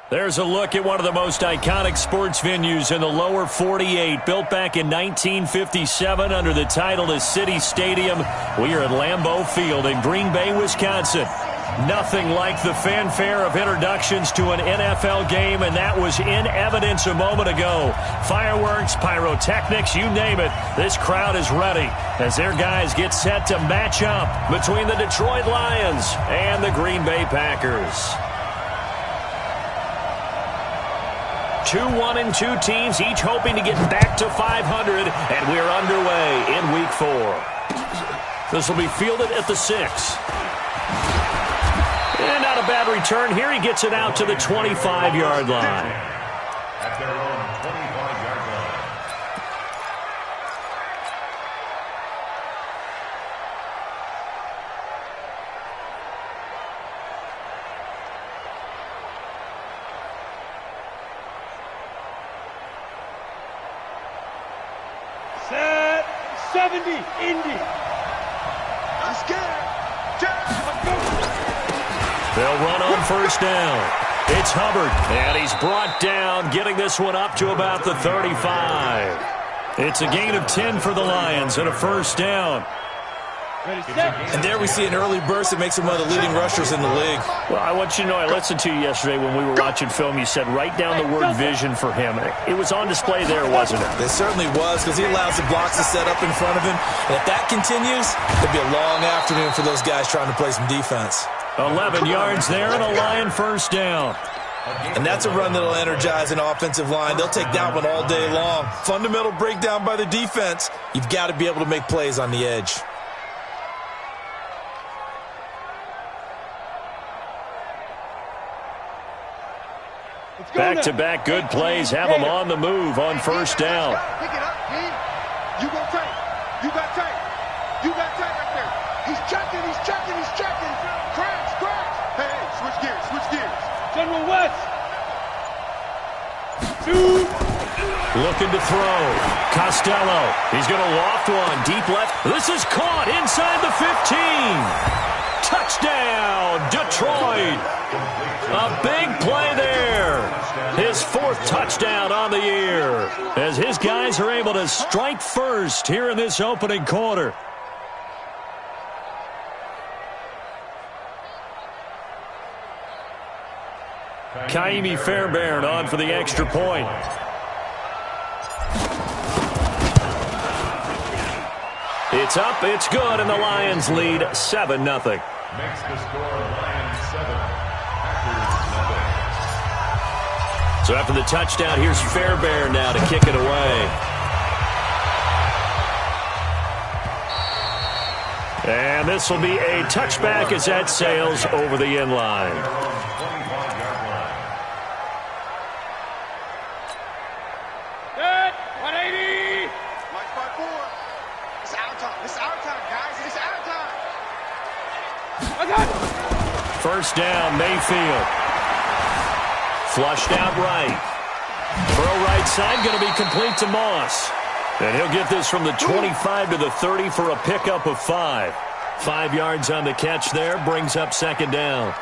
There's a look at one of the most iconic sports venues in the lower 48, built back in 1957 under the title of City Stadium. We are at Lambeau Field in Green Bay, Wisconsin. Nothing like the fanfare of introductions to an NFL game, and that was in evidence a moment ago. Fireworks, pyrotechnics, you name it. This crowd is ready as their guys get set to match up between the Detroit Lions and the Green Bay Packers. 2-1-2 teams, each hoping to get back to 500, and we're underway in Week 4. This will be fielded at the 6. And not a bad return here. He gets it out to the 25-yard line. At their own 25-yard line. Set 70, Indy. I'm scared. They'll run on first down. It's Hubbard, and he's brought down, getting this one up to about the 35. It's a gain of 10 for the Lions and a first down. And there we see an early burst that makes him one of the leading rushers in the league. Well, I want you to know, I listened to you yesterday when we were watching film. You said write down the word vision for him. It was on display there, wasn't it? It certainly was, because he allows the blocks to set up in front of him. And if that continues, it'll be a long afternoon for those guys trying to play some defense. 11 yards there and a Lion first down. And that's a run that'll energize an offensive line. They'll take that one all day long. Fundamental breakdown by the defense. You've got to be able to make plays on the edge. Back-to-back good plays have them on the move on first down. Pick it up, man. You go tight. You got tight. You got tight right there. He's checking, he's checking, he's checking. Crash, crash. Hey, switch gears, switch gears. General West. Looking to throw. Costello. He's going to loft one. Deep left. This is caught inside the 15. Touchdown, Detroit. A big play there. His 4th touchdown on the year as his guys are able to strike first here in this opening quarter. Kaimi Fairbairn on for the extra point. It's up, it's good, and the Lions lead 7-0. Makes the score Lions 7, Packers 0. So after the touchdown, here's Fairbairn now to kick it away. And this will be a touchback as that sails over the end line. 25-yard line. Set 180. March by 4. It's our time. It's our time, guys. It's our time. First down, Mayfield. Flushed out right. Throw right side, going to be complete to Moss. And he'll get this from the 25 to the 30 for a pickup of 5. 5 yards on the catch there, brings up second down.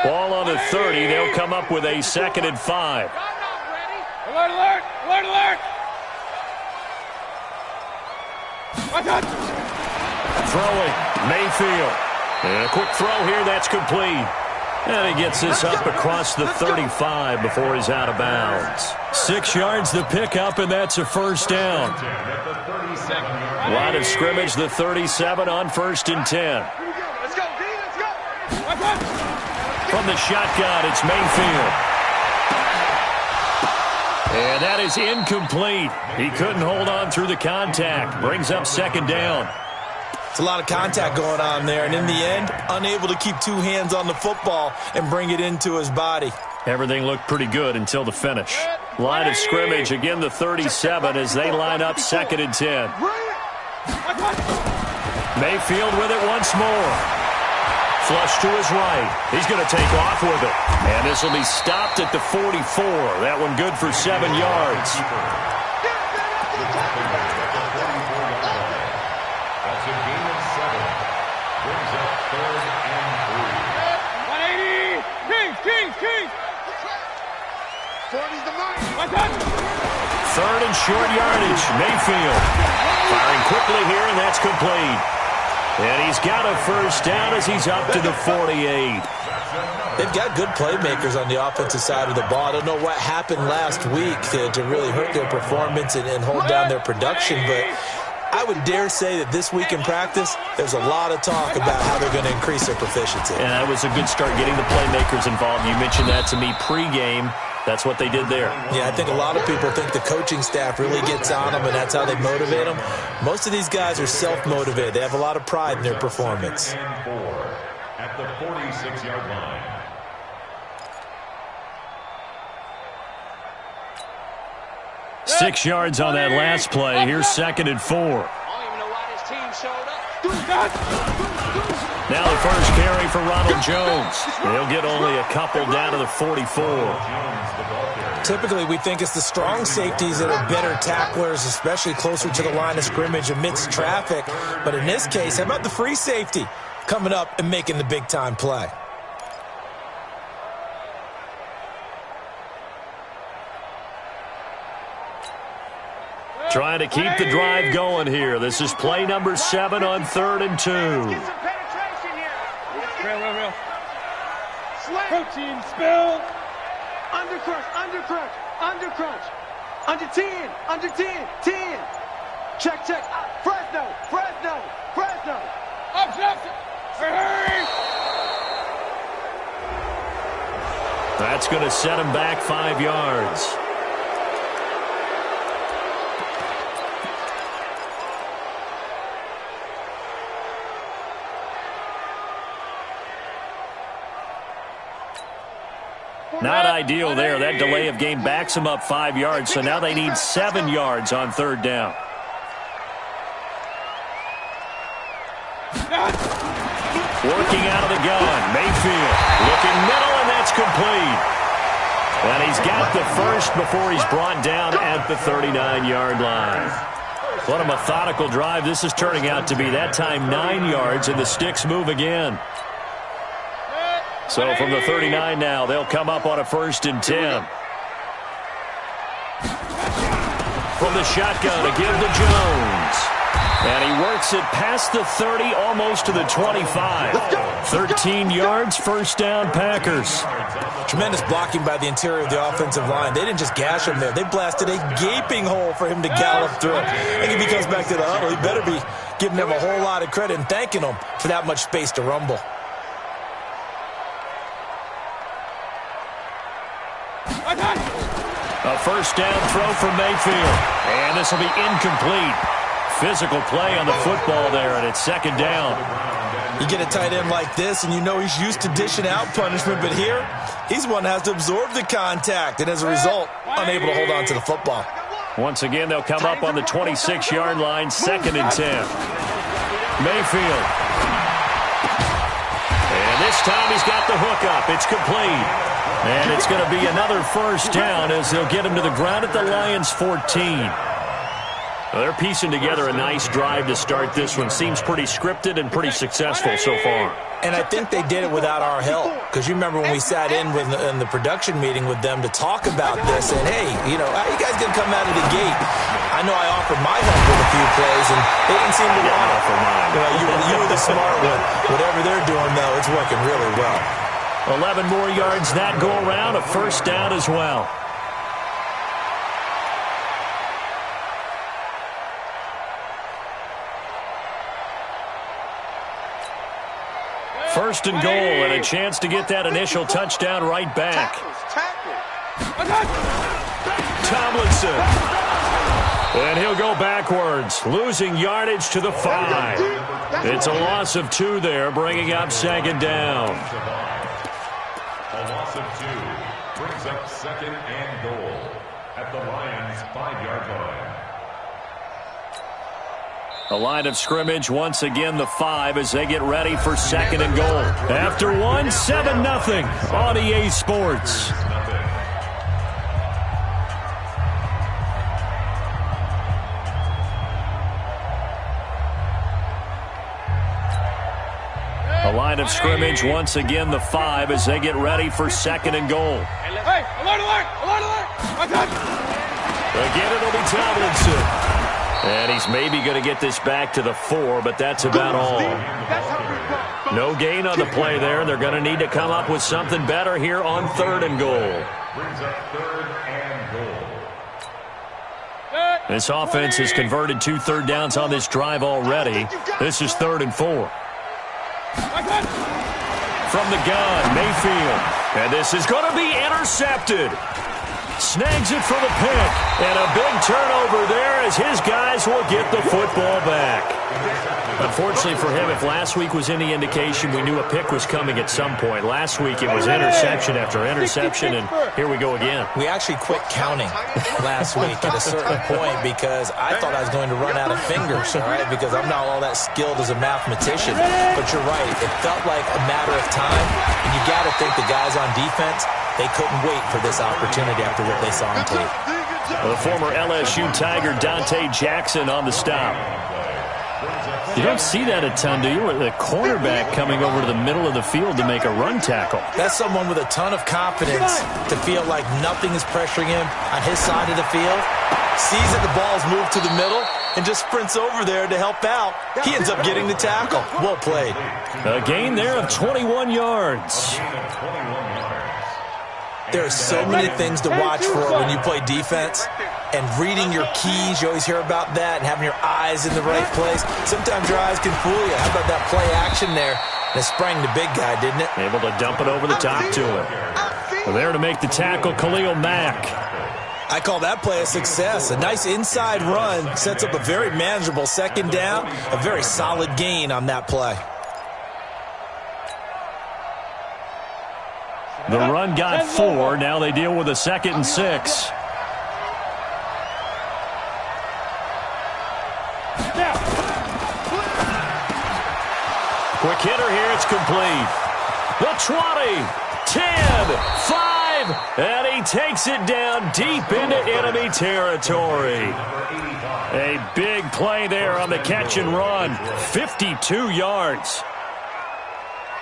Ball on the 30, they'll come up with a 2nd and 5. Alert, alert, alert, alert. Throwing, Mayfield. And a quick throw here, that's complete. And he gets this up across the 35 before he's out of bounds. 6 yards the pickup, and that's a first down. Line of scrimmage, the 37 on 1st and 10. Let's go, D. Let's go. From the shotgun, it's Mayfield. And that is incomplete. He couldn't hold on through the contact. Brings up second down. It's a lot of contact going on there, and in the end, unable to keep 2 hands on the football and bring it into his body. Everything looked pretty good until the finish. Line of scrimmage, again the 37 as they line up 2nd and 10. Mayfield with it once more. Flush to his right. He's going to take off with it. And this will be stopped at the 44. That one good for 7 yards. That's a gain of 7. Third and short yardage. Mayfield firing quickly here, and that's complete. And he's got a first down as he's up to the 48. They've got good playmakers on the offensive side of the ball. I don't know what happened last week to really hurt their performance and hold down their production, but I would dare say that this week in practice, there's a lot of talk about how they're going to increase their proficiency. And that was a good start getting the playmakers involved. You mentioned that to me pregame. That's what they did there. Yeah, I think a lot of people think the coaching staff really gets on them, and that's how they motivate them. Most of these guys are self-motivated. They have a lot of pride in their performance. At the 46-yard line. Six yards on that last play. Here's 2nd and 4. I don't even know why this team showed up. Now the first carry for Ronald Jones. He'll get only a couple down to the 44. Typically, we think it's the strong safeties that are better tacklers, especially closer to the line of scrimmage amidst traffic. But in this case, how about the free safety coming up and making the big-time play? Trying to keep the drive going here. This is play number 7 on 3rd and 2. Real. Protein spill. Undercrunch. Under 10. 10. Check. Fresno. Up. Hurry. That's going to set him back 5 yards. Not ideal there. That delay of game backs them up 5 yards, so now they need 7 yards on 3rd down. Working out of the gun. Mayfield looking middle, and that's complete. And he's got the first before he's brought down at the 39-yard line. What a methodical drive this is turning out to be. That time 9 yards, and the sticks move again. So from the 39 now, they'll come up on a 1st and 10. From the shotgun, a give to Jones. And he works it past the 30, almost to the 25. 13 yards, first down, Packers. Tremendous blocking by the interior of the offensive line. They didn't just gash him there. They blasted a gaping hole for him to gallop through. I think if he comes back to the huddle, he better be giving them a whole lot of credit and thanking them for that much space to rumble. A first down throw for Mayfield. And this will be incomplete. Physical play on the football there, and it's 2nd down. You get a tight end like this, and you know he's used to dishing out punishment, but here, he's one that has to absorb the contact, and as a result, unable to hold on to the football. Once again, they'll come up on the 26-yard line, 2nd and 10. Mayfield. And this time he's got the hook up. It's complete. And it's going to be another first down as they'll get him to the ground at the Lions' 14. Well, they're piecing together a nice drive to start this one. Seems pretty scripted and pretty successful so far. And I think they did it without our help. Because you remember when we sat in the production meeting with them to talk about this. And, hey, you know, how you guys going to come out of the gate? I know I offered my help with a few plays, and they didn't seem to want it. You were the smart one. Whatever they're doing, though, it's working really well. 11 more yards that go around, a first down as well. First and goal, and a chance to get that initial touchdown right back. Tomlinson. And he'll go backwards, losing yardage to the 5. It's a loss of 2 there, bringing up 2nd down. A loss of 2 brings up 2nd and goal at the Lions' 5-yard line. A line of scrimmage, once again the 5 as they get ready for 2nd and goal. After 1, 7-0 on EA Sports. A line of scrimmage, once again the 5 as they get ready for 2nd and goal. Hey, alert, alert, alert, alert. Again, it'll be Tomlinson. And he's maybe going to get this back to the 4, but that's about all. No gain on the play there. They're going to need to come up with something better here on 3rd and goal. Brings up 3rd and goal. This offense has converted 2 third downs on this drive already. This is 3rd and 4. From the gun, Mayfield. And this is going to be intercepted. Snags it for the pick. And a big turnover there as his guys will get the football back. Unfortunately for him, if last week was any indication, we knew a pick was coming at some point. Last week it was interception after interception, and here we go again. We actually quit counting last week at a certain point because I thought I was going to run out of fingers, all right, because I'm not all that skilled as a mathematician. But you're right. It felt like a matter of time, and you got to think the guys on defense, they couldn't wait for this opportunity after what they saw on tape. The former LSU Tiger Dante Jackson on the stop. You don't see that a ton, do you? The cornerback coming over to the middle of the field to make a run tackle. That's someone with a ton of confidence to feel like nothing is pressuring him on his side of the field. Sees that the ball's moved to the middle and just sprints over there to help out. He ends up getting the tackle. Well played. A gain there of 21 yards. There are so many things to watch for when you play defense. And reading your keys, you always hear about that, and having your eyes in the right place. Sometimes your eyes can fool you. How about that play action there? And it sprang the big guy, didn't it? Able to dump it over the top to him. There to make the tackle, Khalil Mack. I call that play a success. A nice inside run sets up a very manageable 2nd down. A very solid gain on that play. The run got 4. Now they deal with a 2nd and 6. Quick hitter here. It's complete. The 20, 10, 5, and he takes it down deep into enemy territory. A big play there on the catch and run. 52 yards.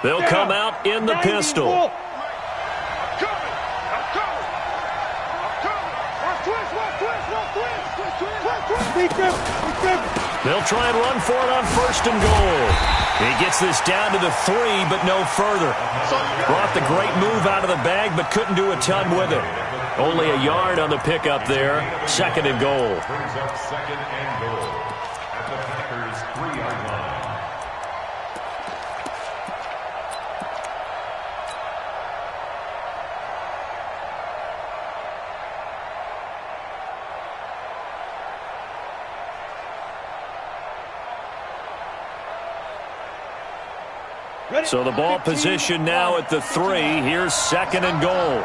They'll come out in the pistol. They'll try and run for it on 1st and goal. He gets this down to the 3, but no further. Brought the great move out of the bag, but couldn't do a ton with it. Only a yard on the pickup there. 2nd and goal. Brings up 2nd and goal at the Packers' 3-yard line. So the ball position now at the 3. Here's 2nd and goal.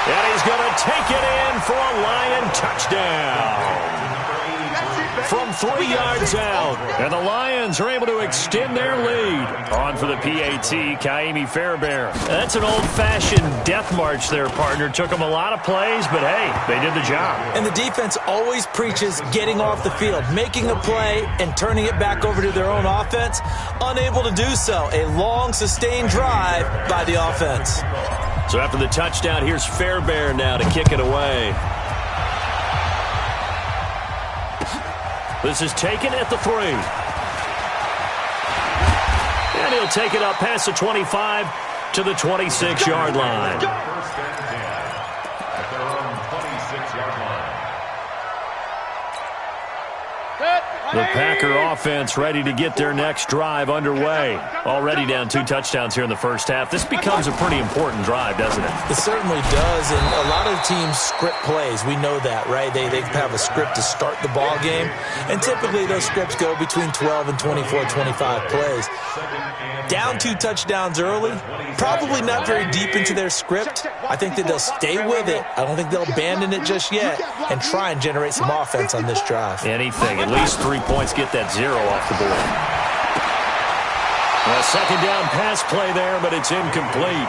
And he's going to take it in for a Lion touchdown. From 3 yards out. And the Lions are able to extend their lead. On for the PAT, Kaimi Fairbairn. That's an old-fashioned death march there, partner. Took them a lot of plays, but hey, they did the job. And the defense always preaches getting off the field, making a play, and turning it back over to their own offense. Unable to do so. A long, sustained drive by the offense. So after the touchdown, here's Fairbairn now to kick it away. This is taken at the 3. And he'll take it up past the 25 to the 26-yard line. 1st and 10 at their own 26-yard line. The Packer offense ready to get their next drive underway. Already down 2 touchdowns here in the first half. This becomes a pretty important drive, doesn't it? It certainly does, and a lot of teams script plays. We know that, right? They have a script to start the ball game, and typically those scripts go between 12 and 24, 25 plays. Down 2 touchdowns early, probably not very deep into their script. I think that they'll stay with it. I don't think they'll abandon it just yet and try and generate some offense on this drive. Anything, at least 3 points, get that 0 off the board. A 2nd down pass play there, but it's incomplete.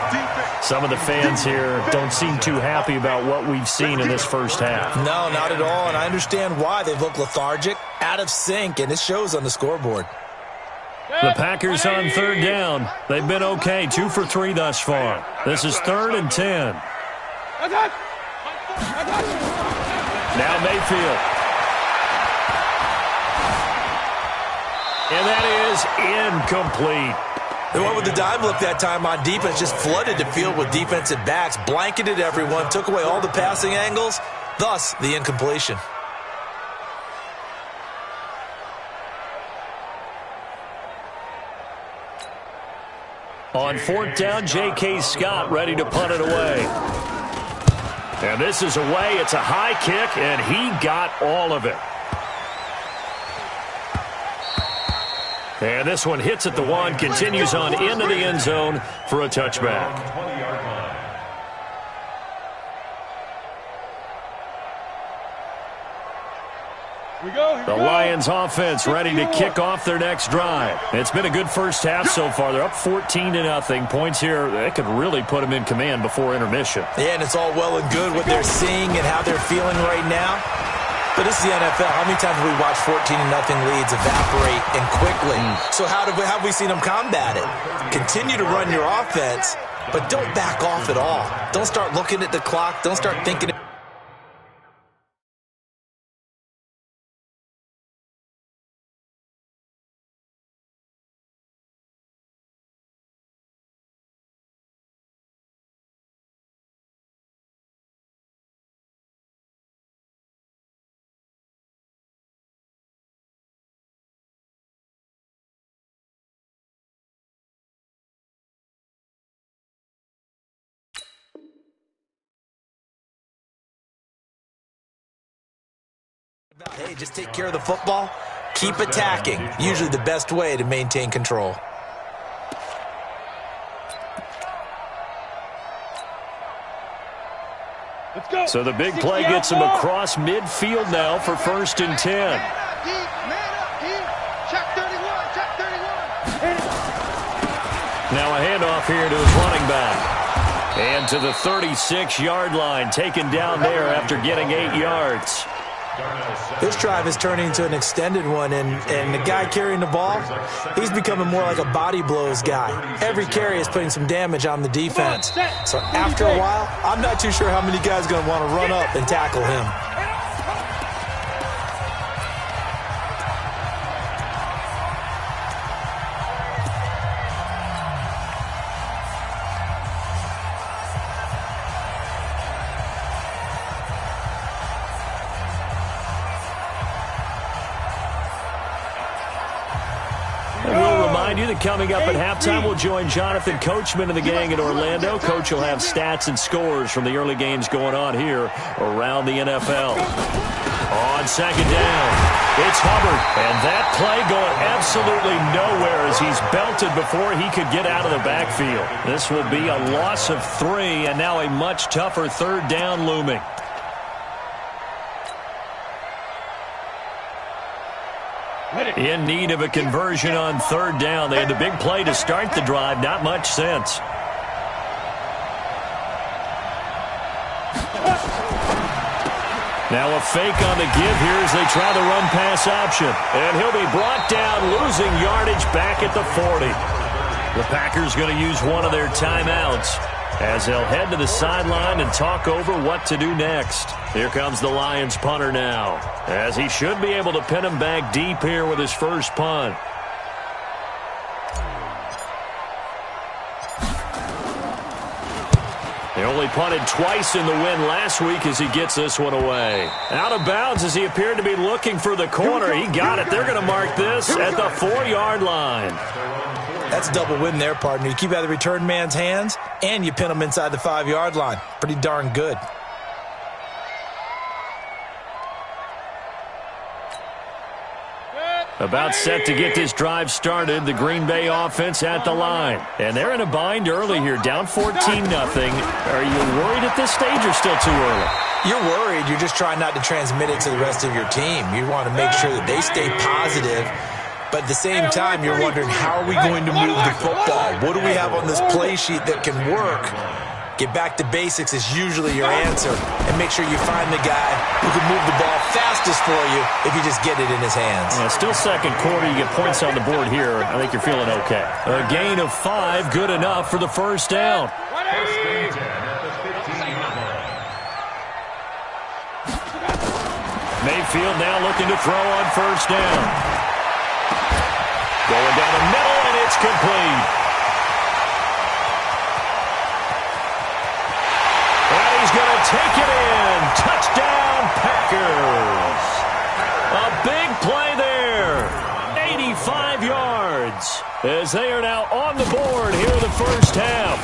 Some of the fans here don't seem too happy about what we've seen in this first half. No, not at all, and I understand why. They've looked lethargic, out of sync, and it shows on the scoreboard. The Packers on third down. They've been okay, 2 for 3 thus far. This is 3rd and 10. Now Mayfield. And that is incomplete. They went with the dime look that time on defense, just flooded the field with defensive backs, blanketed everyone, took away all the passing angles, thus the incompletion. On 4th down, J.K. Scott ready to punt it away. And this is away. It's a high kick, and he got all of it. And this one hits at the 1, continues on into the end zone for a touchback. 20-yard line. The Lions offense ready to kick off their next drive. It's been a good first half so far. They're up 14-0. Points here, they could really put them in command before intermission. Yeah, and it's all well and good what they're seeing and how they're feeling right now. But this is the NFL. How many times have we watched 14-0 leads evaporate and quickly? So how have we seen them combat it? Continue to run your offense, but don't back off at all. Don't start looking at the clock. Don't start thinking. Hey, just take care of the football. Keep attacking. Usually the best way to maintain control. Let's go. So the big play gets him across midfield now for 1st and 10. Man up, deep. Check 31, check 31. Now a handoff here to his running back. And to the 36-yard line, taken down there after getting 8 yards. This drive is turning into an extended one, and the guy carrying the ball, he's becoming more like a body blows guy. Every carry is putting some damage on the defense. So after a while, I'm not too sure how many guys are going to want to run up and tackle him. Coming up at halftime, we'll join Jonathan Coachman and the gang in Orlando. Coach will have stats and scores from the early games going on here around the NFL. On 2nd down, it's Hubbard. And that play going absolutely nowhere as he's belted before he could get out of the backfield. This will be a loss of 3, and now a much tougher 3rd down looming. In need of a conversion on 3rd down. They had the big play to start the drive. Not much sense. Now a fake on the give here as they try the run-pass option. And he'll be brought down, losing yardage back at the 40. The Packers going to use one of their timeouts as they'll head to the sideline and talk over what to do next. Here comes the Lions punter now, as he should be able to pin him back deep here with his first punt. He only punted twice in the win last week as he gets this one away. Out of bounds as he appeared to be looking for the corner. He got it. They're going to mark this at the 4-yard line. That's a double win there, partner. You keep out of the return man's hands, and you pin him inside the 5-yard line. Pretty darn good. About set to get this drive started, the Green Bay offense at the line. And they're in a bind early here, down 14-0. Are you worried at this stage or still too early? You're worried. You're just trying not to transmit it to the rest of your team. You want to make sure that they stay positive. But at the same time, you're wondering, how are we going to move the football? What do we have on this play sheet that can work? Get back to basics is usually your answer, and make sure you find the guy who can move the ball fastest for you if you just get it in his hands. Yeah, still second quarter. You get points on the board here. I think you're feeling okay. A gain of 5, good enough for the first down. First and 10 at the 15-yard line. Mayfield now looking to throw on first down. Going down the middle, and it's complete. And he's going to take it in. Touchdown, Packers. A big play there. 85 yards as they are now on the board here in the first half.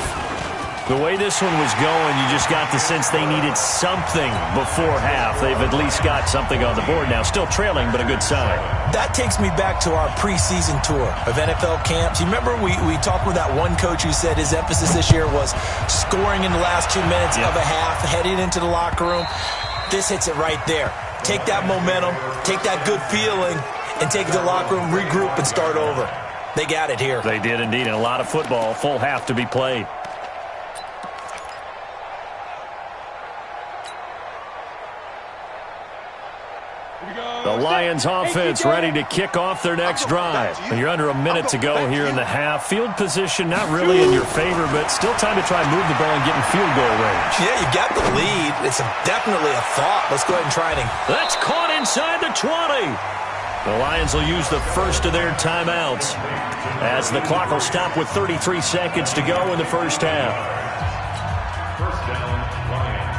The way this one was going, you just got the sense they needed something before half. They've at least got something on the board now. Still trailing, but a good sign. That takes me back to our preseason tour of NFL camps. You remember we talked with that one coach who said his emphasis this year was scoring in the last 2 minutes of a half, heading into the locker room. This hits it right there. Take that momentum, take that good feeling, and take it to the locker room, regroup, and start over. They got it here. They did indeed, and a lot of football, full half to be played. The Lions offense ready to kick off their next drive. You're under a minute to go here in the half. Field position not really in your favor, but still time to try and move the ball and get in field goal range. Yeah, you got the lead. It's definitely a thought. Let's go ahead and try it. That's caught inside the 20. The Lions will use the first of their timeouts as the clock will stop with 33 seconds to go in the first half. First down, Lions.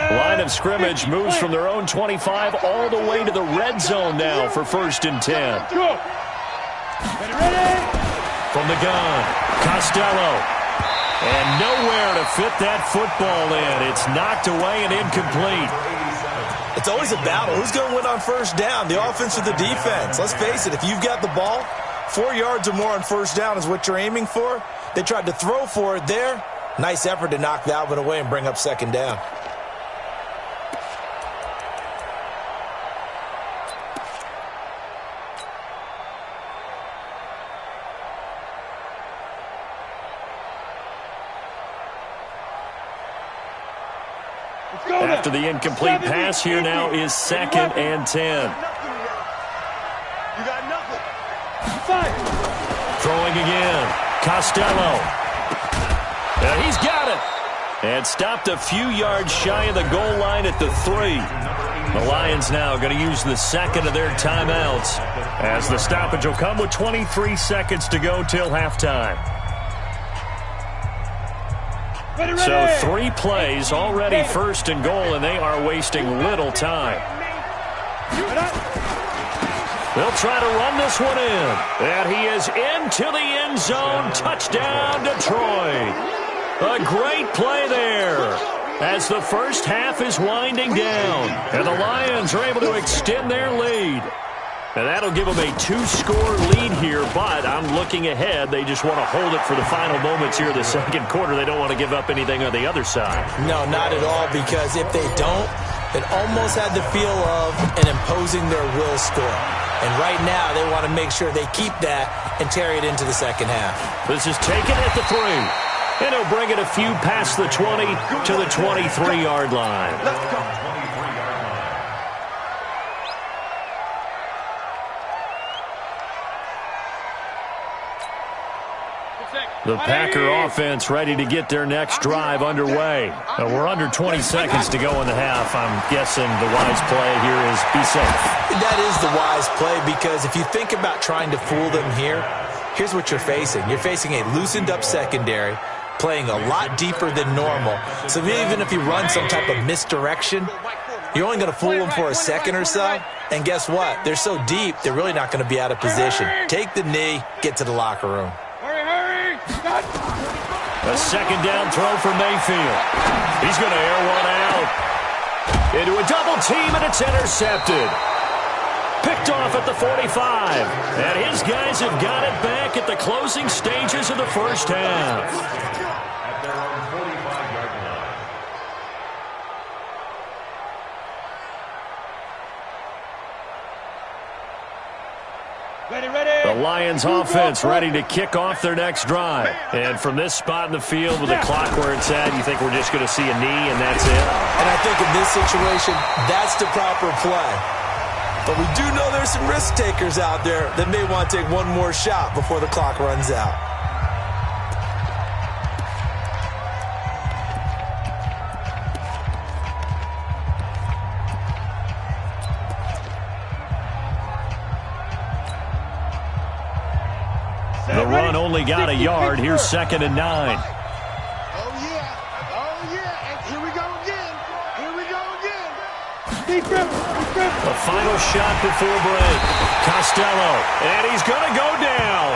Line of scrimmage moves from their own 25 all the way to the red zone now for 1st and 10. From the gun, Costello. And nowhere to fit that football in. It's knocked away and incomplete. It's always a battle. Who's going to win on first down, the offense or the defense? Let's face it, if you've got the ball, 4 yards or more on first down is what you're aiming for. They tried to throw for it there. Nice effort to knock that one away and bring up second down. After the incomplete pass, here now is 2nd and 10. You got nothing. Throwing again. Costello. And he's got it. And stopped a few yards shy of the goal line at the 3. The Lions now going to use the second of their timeouts as the stoppage will come with 23 seconds to go till halftime. So 3 plays already 1st and goal, and they are wasting little time. They'll try to run this one in. And he is into the end zone. Touchdown, Detroit. A great play there as the first half is winding down. And the Lions are able to extend their lead. And that'll give them a 2-score lead here, but I'm looking ahead. They just want to hold it for the final moments here of the second quarter. They don't want to give up anything on the other side. No, not at all, because if they don't, it almost had the feel of an imposing their will score. And right now, they want to make sure they keep that and carry it into the second half. This is taken at the 3. And he'll bring it a few past the 20 to the 23-yard line. Let's go. 23-yard line. The Packer offense ready to get their next drive underway. We're under 20 seconds to go in the half. I'm guessing the wise play here is be safe. That is the wise play, because if you think about trying to fool them here, here's what you're facing. You're facing a loosened up secondary, playing a lot deeper than normal. So even if you run some type of misdirection, you're only going to fool them for a second or so. And guess what? They're so deep, they're really not going to be out of position. Take the knee, get to the locker room. A second down throw for Mayfield. He's going to air one out. Into a double team, and it's intercepted. Picked off at the 45. And his guys have got it back at the closing stages of the first half. At their own 45-yard line. The Lions offense ready to kick off their next drive. And from this spot in the field with the clock where it's at, you think we're just going to see a knee and that's it? And I think in this situation, that's the proper play. But we do know there's some risk takers out there that may want to take one more shot before the clock runs out. The run only got a yard. Here's 2nd and 9. Oh, yeah. Oh, yeah. And here we go again. Here we go again. The final shot before break. Costello. And he's going to go down.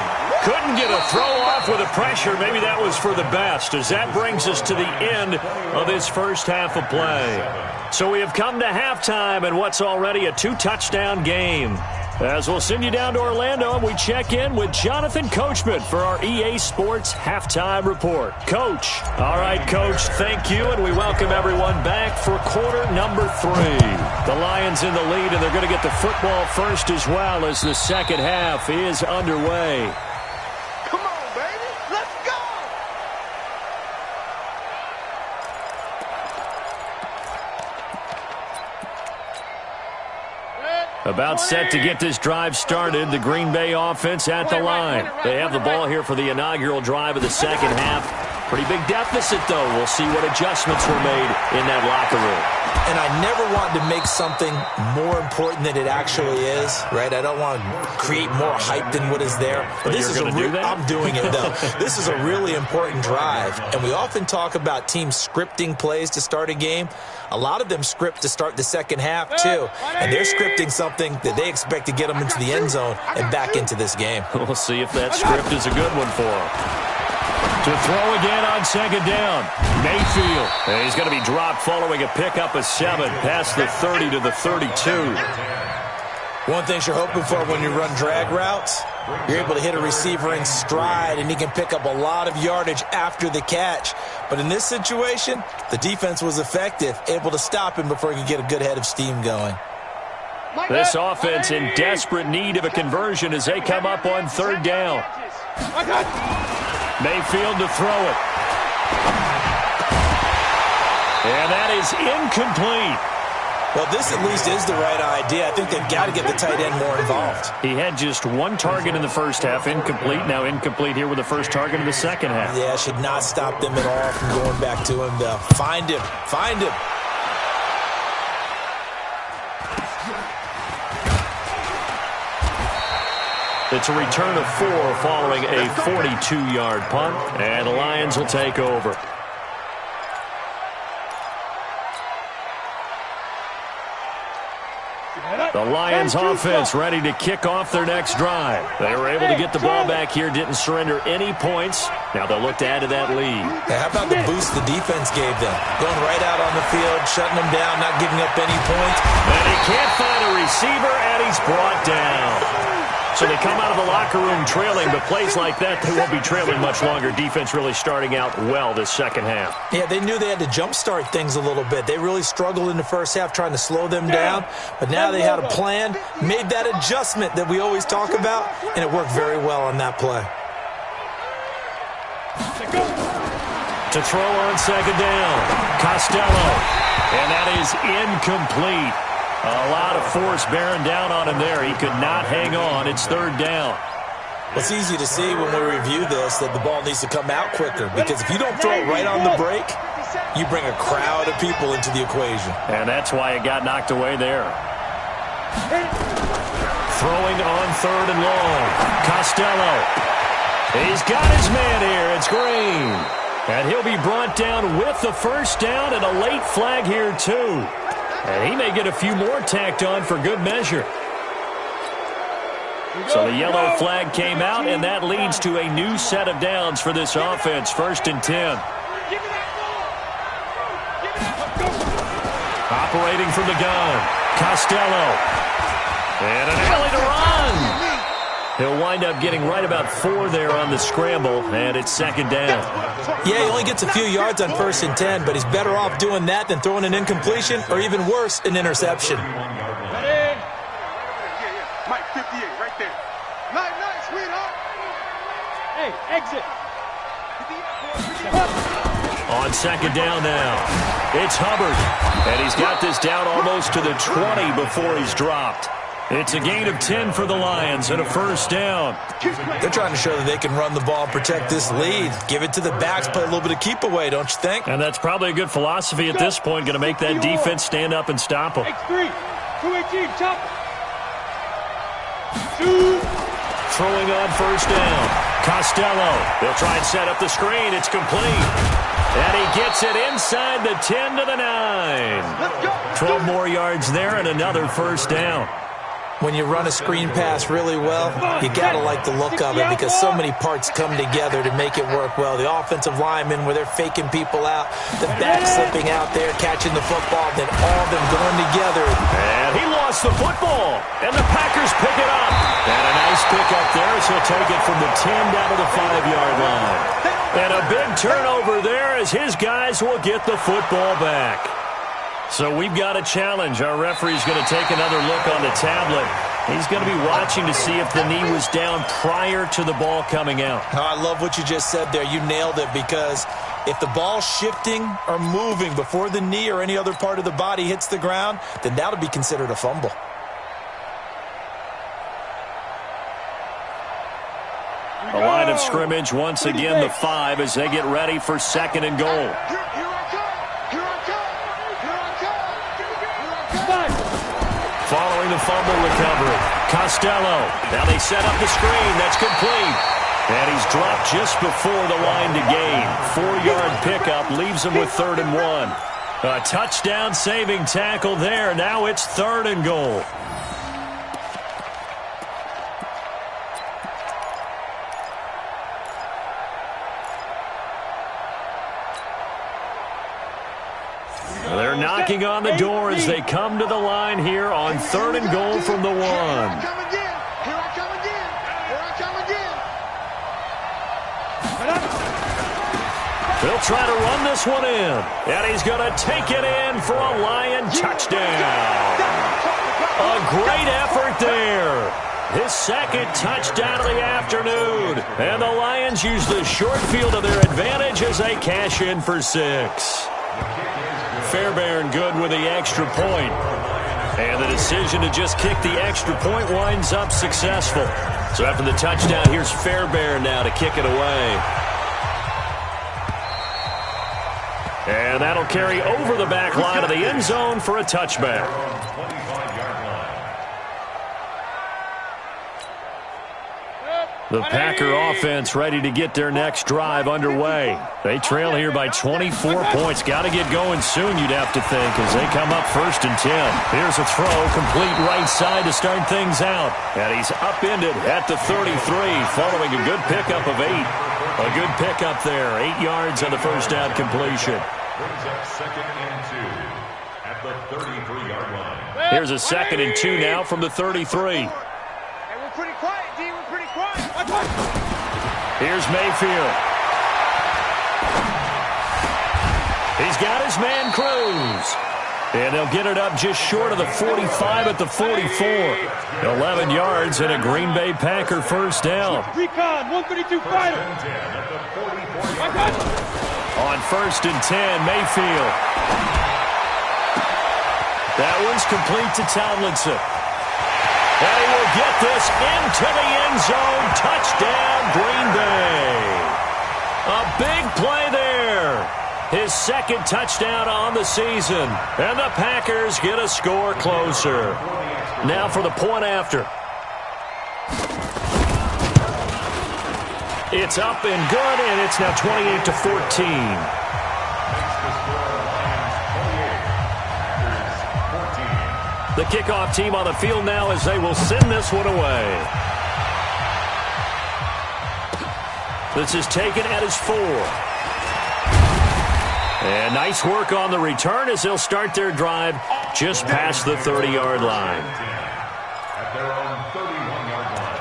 Couldn't get a throw off with the pressure. Maybe that was for the best, as that brings us to the end of this first half of play. So we have come to halftime in what's already a 2-touchdown game. As we'll send you down to Orlando, and we check in with Jonathan Coachman for our EA Sports Halftime Report. Coach. All right, Coach, thank you, and we welcome everyone back for quarter number 3. The Lions in the lead, and they're going to get the football first as well as the second half is underway. Come on, baby. Let's go. About set to get this drive started, the Green Bay offense at the line. They have the ball here for the inaugural drive of the second half. Pretty big deficit, though. We'll see what adjustments were made in that locker room. And I never want to make something more important than it actually is, right? I don't want to create more hype than what is there. But this is I'm doing it, though. This is a really important drive. And we often talk about teams scripting plays to start a game. A lot of them script to start the second half, too. And they're scripting something that they expect to get them into the end zone and back into this game. We'll see if that script is a good one for them. To throw again on second down. Mayfield. And he's going to be dropped following a pickup of 7 past the 30 to the 32. One thing you're hoping for when you run drag routes, you're able to hit a receiver in stride, and he can pick up a lot of yardage after the catch. But in this situation, the defense was effective, able to stop him before he could get a good head of steam going. This offense in desperate need of a conversion as they come up on 3rd down. Mayfield to throw it. And that is incomplete. Well, this at least is the right idea. I think they've got to get the tight end more involved. He had just 1 target in the first half, incomplete. Now incomplete here with the first target in the second half. Yeah, should not stop them at all from going back to him, though. Find him. Find him. It's a return of 4 following a 42-yard punt, and the Lions will take over. The Lions offense ready to kick off their next drive. They were able to get the ball back here, didn't surrender any points. Now they'll look to add to that lead. Hey, how about the boost the defense gave them? Going right out on the field, shutting them down, not giving up any points. And he can't find a receiver, and he's brought down. So they come out of the locker room trailing, but plays like that, they won't be trailing much longer. Defense really starting out well this second half. Yeah, they knew they had to jumpstart things a little bit. They really struggled in the first half trying to slow them down, but now they had a plan, made that adjustment that we always talk about, and it worked very well on that play. To throw on second down, Costello, and that is incomplete. A lot of force bearing down on him there. He could not hang on. It's 3rd down. It's easy to see when we review this that the ball needs to come out quicker, because if you don't throw it right on the break, you bring a crowd of people into the equation. And that's why it got knocked away there. Throwing on 3rd and long. Costello. He's got his man here. It's Green. And he'll be brought down with the first down and a late flag here, too. And he may get a few more tacked on for good measure. So the yellow flag came out, and that leads to a new set of downs for this offense. 1st and 10. Operating from the gun, Costello. And an alley to run. He'll wind up getting right about 4 there on the scramble, and it's 2nd down. Yeah, he only gets a few yards on 1st and 10, but he's better off doing that than throwing an incompletion, or even worse, an interception. Mike, 58, right there. Hey, exit. On second down now, it's Hubbard. And he's got this down almost to the 20 before he's dropped. It's a gain of 10 for the Lions and a first down. They're trying to show that they can run the ball, protect this lead. Give it to the backs, play a little bit of keep away, don't you think? And that's probably a good philosophy at this point, going to make that defense stand up and stop them. X3, 218, chop. Two. Throwing on first down. Costello. They'll try and set up the screen. It's complete. And he gets it inside the 10 to the 9. 12 more yards there and another first down. When you run a screen pass really well, you got to like the look of it because so many parts come together to make it work well. The offensive linemen, where they're faking people out, the back slipping out there, catching the football, then all of them going together. And he lost the football, and the Packers pick it up. And a nice pickup there, so he'll take it from the 10 down to the 5-yard line. And a big turnover there as his guys will get the football back. So we've got a challenge. Our referee's going to take another look on the tablet. He's going to be watching to see if the knee was down prior to the ball coming out. Oh, I love what you just said there. You nailed it, because if the ball's shifting or moving before the knee or any other part of the body hits the ground, then that'll be considered a fumble. The line of scrimmage once again the 5 as they get ready for second and goal. Following the fumble recovery, Costello. Now they set up the screen. That's complete. And he's dropped just before the line to gain. 4-yard pickup leaves him with 3rd and 1. A touchdown-saving tackle there. Now it's 3rd and goal. They're knocking on the door as they come to the line here on 3rd and goal from the 1. Here I come again. Here I come again. Here I come again. They'll try to run this one in. And he's going to take it in for a Lion touchdown. A great effort there. His second touchdown of the afternoon. And the Lions use the short field to their advantage as they cash in for 6. Fairbairn good with the extra point. And the decision to just kick the extra point winds up successful. So after the touchdown, here's Fairbairn now to kick it away. And that'll carry over the back line of the end zone for a touchback. The Packer offense ready to get their next drive underway. They trail here by 24 points. Got to get going soon, you'd have to think, as they come up 1st and 10. Here's a throw, complete right side to start things out. And he's upended at the 33, following a good pickup of 8. A good pickup there, 8 yards on the first down completion. Brings up 2nd and 2 at the 33-yard line. Here's a 2nd and 2 now from the 33. Pretty quiet, D. We're pretty quiet. Here's Mayfield. He's got his man Cruz. And they'll get it up just short of the 45 at the 44. 11 yards and a Green Bay Packer first down. Recon, 132 fighter. On 1st and 10, Mayfield. That one's complete to Tomlinson. And he will get this into the end zone. Touchdown, Green Bay. A big play there. His 2nd touchdown on the season. And the Packers get a score closer. Now for the point after. It's up and good, and it's now 28-14. The kickoff team on the field now as they will send this one away. This is taken at his 4. And nice work on the return as they'll start their drive just past the 30-yard line. At their own 31-yard line.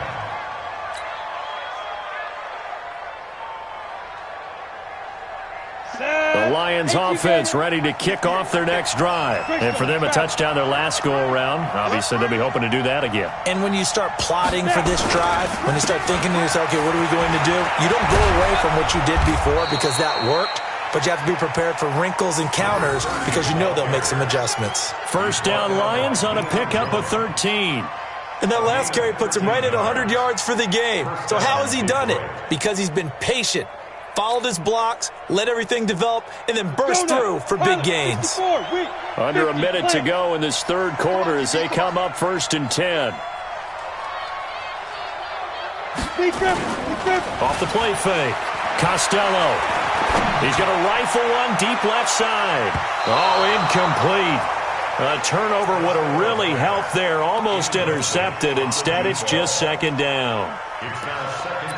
The Lions offense ready to kick off their next drive. And for them, a touchdown their last go-around. Obviously, they'll be hoping to do that again. And when you start plotting for this drive, when you start thinking to yourself, okay, what are we going to do? You don't go away from what you did before because that worked, but you have to be prepared for wrinkles and counters because you know they'll make some adjustments. First down Lions on a pickup of 13. And that last carry puts him right at 100 yards for the game. So how has he done it? Because he's been patient, followed his blocks, let everything develop, and then burst through for big gains. Under a minute to go in this third quarter as they come up 1st and 10. Off the play fake. Costello. He's going to rifle one deep left side. Oh, incomplete. A turnover would have really helped there. Almost intercepted. Instead, it's just second down.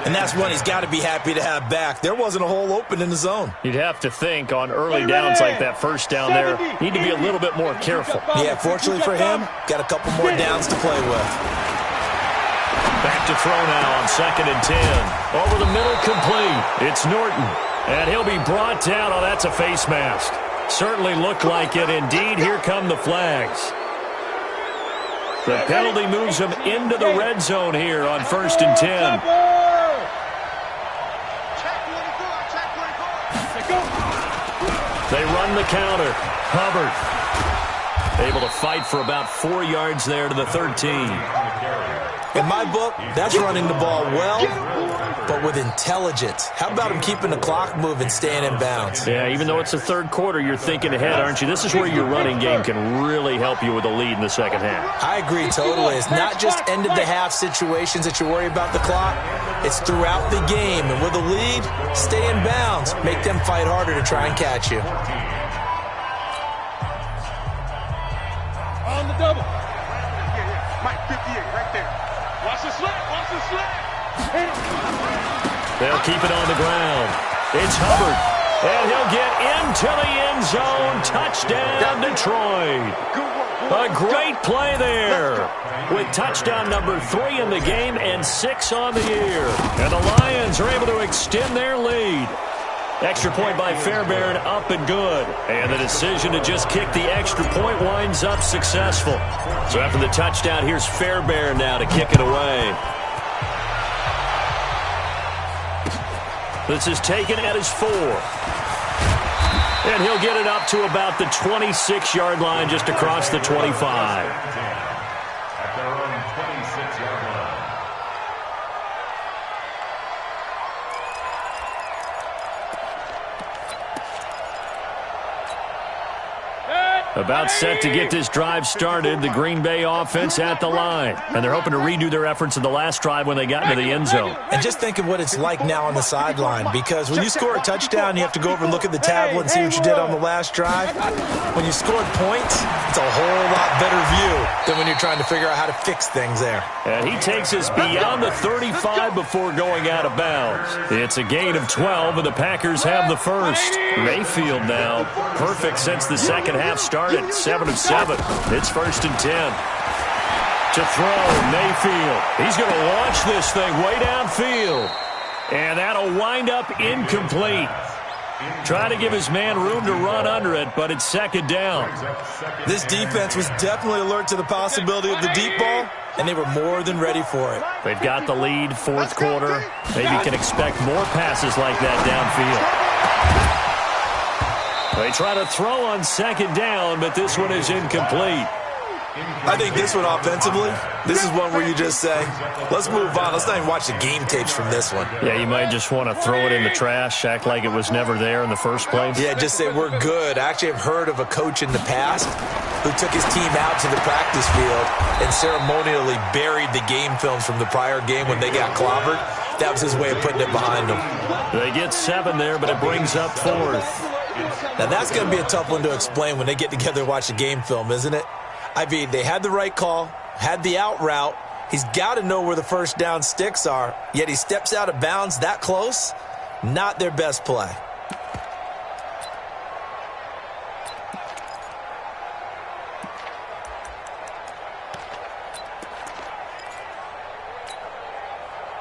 And that's one he's got to be happy to have back. There wasn't a hole open in the zone. You'd have to think on early downs like that first down there, need to be a little bit more careful. Yeah, fortunately for him, got a couple more downs to play with. Back to throw now on 2nd and 10. Over the middle, complete. It's Norton. And he'll be brought down. Oh, that's a face mask. Certainly looked like it. Indeed, here come the flags. The penalty moves him into the red zone here on 1st and 10. They run the counter. Hubbard able to fight for about 4 yards there to the 13. In my book, that's running the ball well, but with intelligence. How about him keeping the clock moving, staying in bounds? Yeah, even though it's the third quarter, you're thinking ahead, aren't you? This is where your running game can really help you with a lead in the second half. I agree totally. It's not just end-of-the-half situations that you worry about the clock. It's throughout the game. And with a lead, stay in bounds. Make them fight harder to try and catch you. On the double. Mike, 58, right there. Watch the slap. Watch the slap. They'll keep it on the ground. It's Hubbard. And he'll get into the end zone. Touchdown, Detroit. A great play there. With touchdown number 3 in the game and 6 on the year. And the Lions are able to extend their lead. Extra point by Fairbairn, up and good. And the decision to just kick the extra point winds up successful. So after the touchdown, here's Fairbairn now to kick it away. This is taken at his 4. And he'll get it up to about the 26-yard line, just across the 25. At their own 26-yard line. About set to get this drive started. The Green Bay offense at the line. And they're hoping to redo their efforts in the last drive when they got into the end zone. And just think of what it's like now on the sideline, because when you score a touchdown, you have to go over and look at the tablet and see what you did on the last drive. When you scored points, it's a whole lot better view than when you're trying to figure out how to fix things there. And he takes us beyond the 35 before going out of bounds. It's a gain of 12, and the Packers have the first. Mayfield now, perfect since the second half started. 7 of 7. It's 1st and 10. To throw, Mayfield. He's going to launch this thing way downfield. And that'll wind up incomplete. Trying to give his man room to run under it, but it's second down. This defense was definitely alert to the possibility of the deep ball, and they were more than ready for it. They've got the lead, fourth quarter. Maybe can expect more passes like that downfield. They try to throw on second down, but this one is incomplete. I think this one offensively, this is one where you just say, let's move on. Let's not even watch the game tapes from this one. Yeah, you might just want to throw it in the trash, act like it was never there in the first place. Yeah, just say we're good. I actually have heard of a coach in the past who took his team out to the practice field and ceremonially buried the game films from the prior game when they got clobbered. That was his way of putting it behind them. They get 7 there, but it brings up 4th. Now, that's going to be a tough one to explain when they get together and watch the game film, isn't it? I mean, they had the right call, had the out route. He's got to know where the first down sticks are, yet he steps out of bounds that close. Not their best play.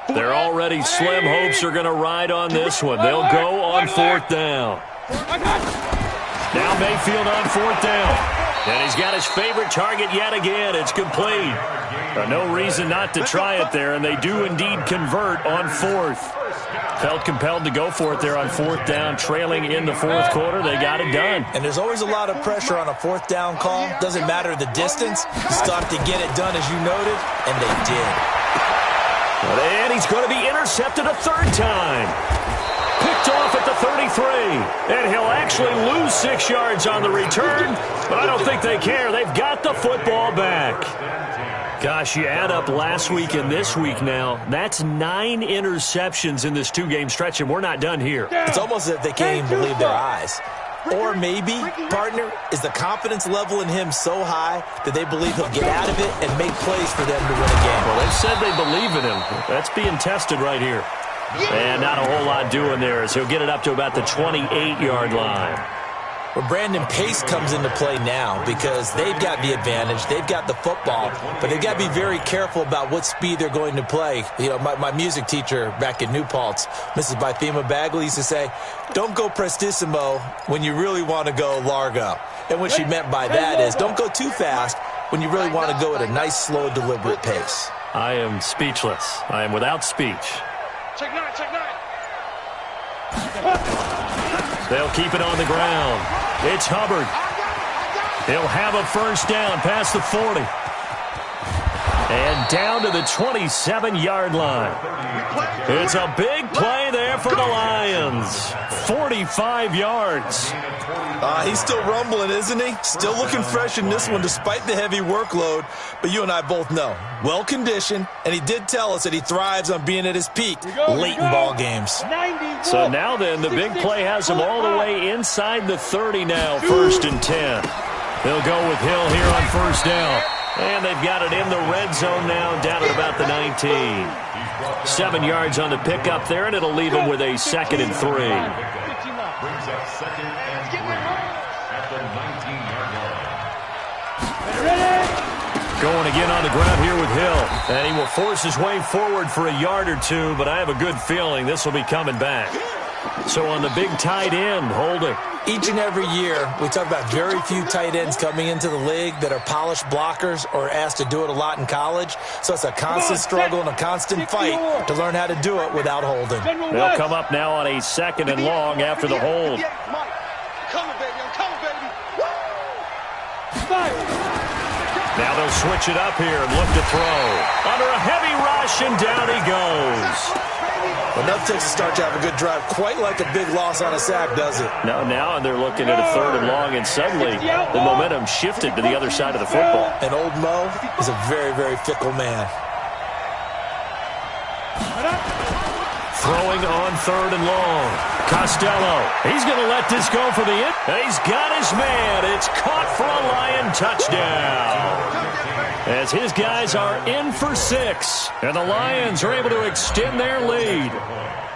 Their already slim hopes are going to ride on this one. They'll go on 4th down. Now Mayfield on 4th down. And he's got his favorite target yet again. It's complete. No reason not to try it there, and they do indeed convert on 4th. Felt compelled to go for it there on 4th down, trailing in the 4th quarter. They got it done. And there's always a lot of pressure on a 4th down call. Doesn't matter the distance. You still have to get it done, as you noted, and they did. And he's going to be intercepted a 3rd time. Picked off at the 33. And he'll actually lose 6 yards on the return, but I don't think they care. They've got the football back. Gosh, you add up last week and this week now, that's 9 interceptions in this 2-game stretch, and we're not done here. It's almost as if they can't even believe their eyes. Or maybe, partner, is the confidence level in him so high that they believe he'll get out of it and make plays for them to win a game. Well, they've said they believe in him. That's being tested right here. And not a whole lot doing there as he'll get it up to about the 28-yard line. Well, Brandon, pace comes into play now because they've got the advantage. They've got the football, but they've got to be very careful about what speed they're going to play. You know, my music teacher back in New Paltz, Mrs. Bythema Bagley, used to say, don't go prestissimo when you really want to go largo. And what she meant by that is don't go too fast when you really want to go at a nice, slow, deliberate pace. I am speechless. I am without speech. Check 9, check 9. They'll keep it on the ground. It's Hubbard. He'll have a 1st down past the 40. And down to the 27-yard line. It's a big play there for the Lions. 45 yards. He's still rumbling, isn't he? Still looking fresh in this one despite the heavy workload. But you and I both know, well-conditioned, and he did tell us that he thrives on being at his peak late in ball games. So now then, the big play has him all the way inside the 30 now, 1st and 10. They'll go with Hill here on 1st down. And they've got it in the red zone now, down at about the 19. 7 yards on the pickup there, and it'll leave him with a 2nd and 3. Brings up 2nd and 3 at the 19-yard line. Going again on the ground here with Hill. And he will force his way forward for a yard or two, but I have a good feeling this will be coming back. So on the big tight end, holding. Each and every year, we talk about very few tight ends coming into the league that are polished blockers or asked to do it a lot in college. So it's a constant struggle and a constant fight to learn how to do it without holding. They'll come up now on a 2nd and long after the hold. I'm coming, baby. I'm coming, baby. Now they'll switch it up here and look to throw. Under a heavy rush, and down he goes. Enough takes to start to have a good drive. Quite like a big loss on a sack, does it? No, now they're looking at a 3rd and long, and suddenly the momentum shifted to the other side of the football. And old Mo is a very, very fickle man. Throwing on 3rd and long. Costello, he's going to let this go for the hit. He's got his man. It's caught for a Lion touchdown. As his guys are in for 6, and the Lions are able to extend their lead.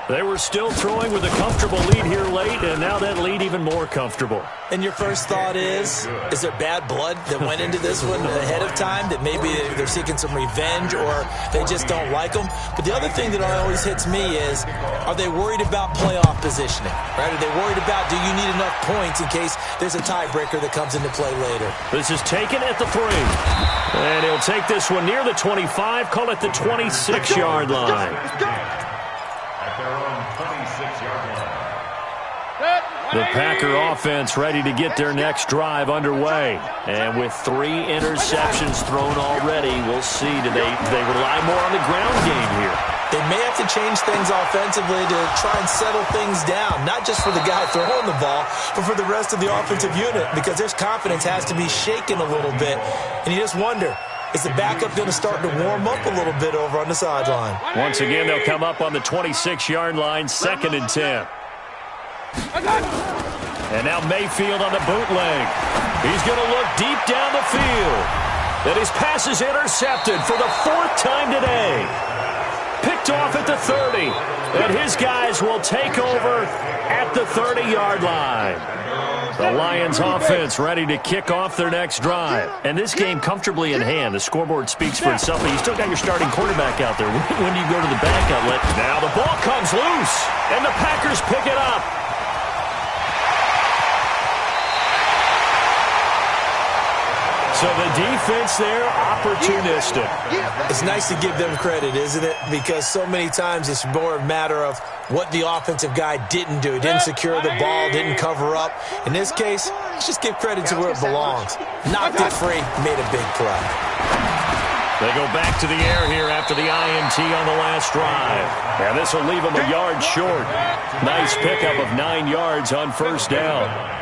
They were still throwing with a comfortable lead here late, and now that lead even more comfortable. And your first thought is there bad blood that went into this one ahead of time, that maybe they're seeking some revenge or they just don't like them? But the other thing that always hits me is, are they worried about playoff positioning? Right? Are they worried about, do you need enough points in case there's a tiebreaker that comes into play later? This is taken at the 3. And he'll take this one near the 25, call it the 26-yard line. The Packer offense ready to get their next drive underway. And with 3 interceptions thrown already, we'll see, do they rely more on the ground game here? They may have to change things offensively to try and settle things down, not just for the guy throwing the ball, but for the rest of the offensive unit, because their confidence has to be shaken a little bit. And you just wonder, is the backup going to start to warm up a little bit over on the sideline? Once again, they'll come up on the 26-yard line, 2nd and 10. And now Mayfield on the bootleg. He's going to look deep down the field. And his pass is intercepted for the 4th time today. Picked off at the 30. And his guys will take over at the 30-yard line. The Lions offense ready to kick off their next drive. And this game comfortably in hand. The scoreboard speaks for itself, but you still got your starting quarterback out there. When do you go to the back outlet? Now the ball comes loose, and the Packers pick it up. So the defense there, opportunistic. It's nice to give them credit, isn't it? Because so many times it's more a matter of what the offensive guy didn't do. He didn't secure the ball, didn't cover up. In this case, let's just give credit to where it belongs. Knocked it free, made a big play. They go back to the air here after the INT on the last drive. And this will leave them a yard short. Nice pickup of 9 yards on first down.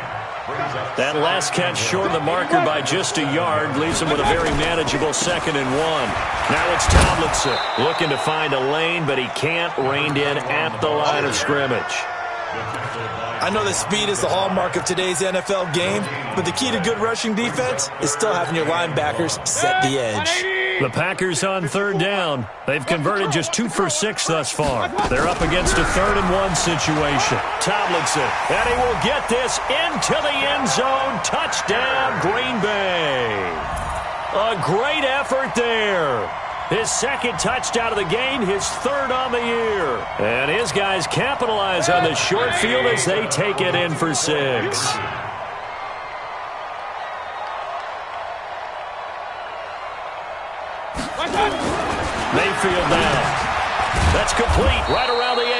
That last catch short of the marker by just a yard leaves them with a very manageable 2nd and 1. Now it's Tomlinson looking to find a lane, but he can't. Reined in at the line of scrimmage. I know that speed is the hallmark of today's NFL game, but the key to good rushing defense is still having your linebackers set the edge. The Packers on 3rd down. They've converted just 2 for 6 thus far. They're up against a 3rd and 1 situation. Tomlinson, and he will get this into the end zone. Touchdown, Green Bay. A great effort there. His 2nd touchdown of the game, his 3rd on the year. And his guys capitalize on the short field as they take it in for 6. Mayfield now. That's complete right around the 8.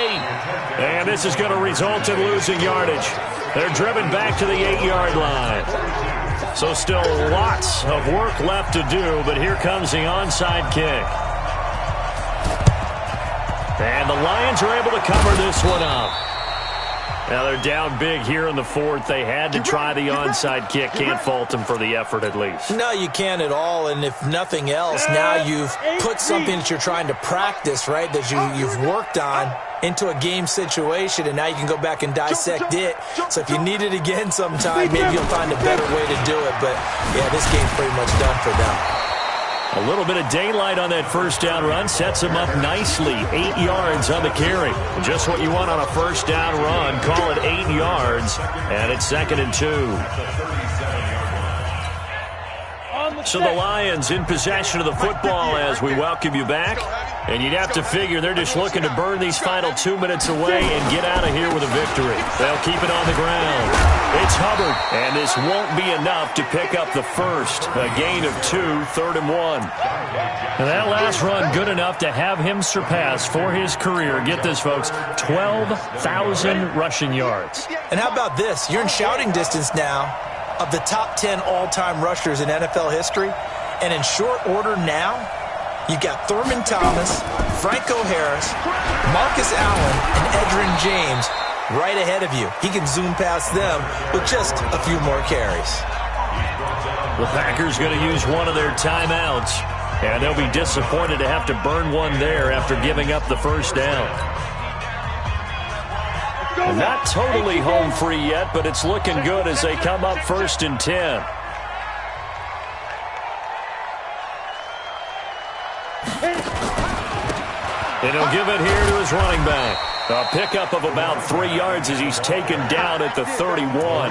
And this is going to result in losing yardage. They're driven back to the 8-yard line. So still lots of work left to do, but here comes the onside kick. And the Lions are able to cover this one up. Now they're down big here in the 4th. They had to try the onside kick. Can't fault them for the effort at least. No, you can't at all. And if nothing else, now you've put something that you're trying to practice, right, that you've worked on into a game situation, and now you can go back and dissect it. So if you need it again sometime, maybe you'll find a better way to do it. But, yeah, this game's pretty much done for them. A little bit of daylight on that first down run sets him up nicely. 8 yards on the carry. Just what you want on a first down run. Call it 8 yards, and it's 2nd and 2. So the Lions in possession of the football as we welcome you back. And you'd have to figure they're just looking to burn these final 2 minutes away and get out of here with a victory. They'll keep it on the ground. It's Hubbard, and this won't be enough to pick up the first. A gain of 2, 3rd and 1. And that last run good enough to have him surpass for his career, get this, folks, 12,000 rushing yards. And how about this? You're in shouting distance now of the top 10 all-time rushers in NFL history. And in short order now, you've got Thurman Thomas, Franco Harris, Marcus Allen, and Edgerrin James right ahead of you. He can zoom past them with just a few more carries. The Packers going to use one of their timeouts, and they'll be disappointed to have to burn one there after giving up the first down. Not totally home free yet, but it's looking good as they come up 1st and 10. And he'll give it here to his running back. A pickup of about 3 yards as he's taken down at the 31.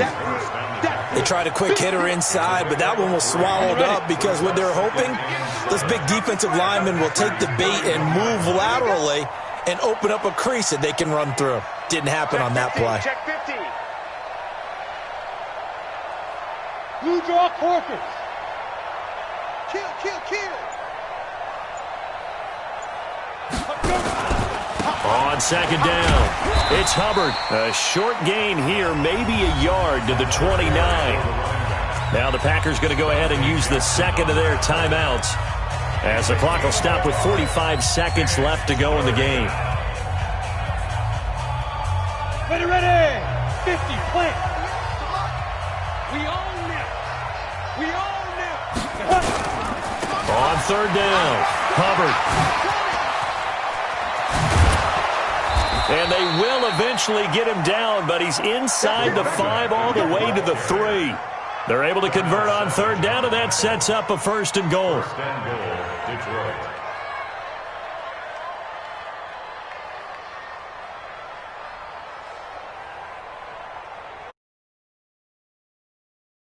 They tried a quick hitter inside, but that one was swallowed up because what they're hoping, those big defensive linemen will take the bait and move laterally and open up a crease that they can run through. Didn't happen on that play. Check 50. Blue draw quarters. Kill, kill, kill. On 2nd down, it's Hubbard. A short gain here, maybe a yard to the 29. Now the Packers going to go ahead and use the 2nd of their timeouts as the clock will stop with 45 seconds left to go in the game. Ready, ready. 50, plant. We own this. We own this. On 3rd down, Hubbard. And they will eventually get him down, but he's inside the 5 all the way to the 3. They're able to convert on 3rd down, and that sets up a 1st and goal. First and goal, Detroit.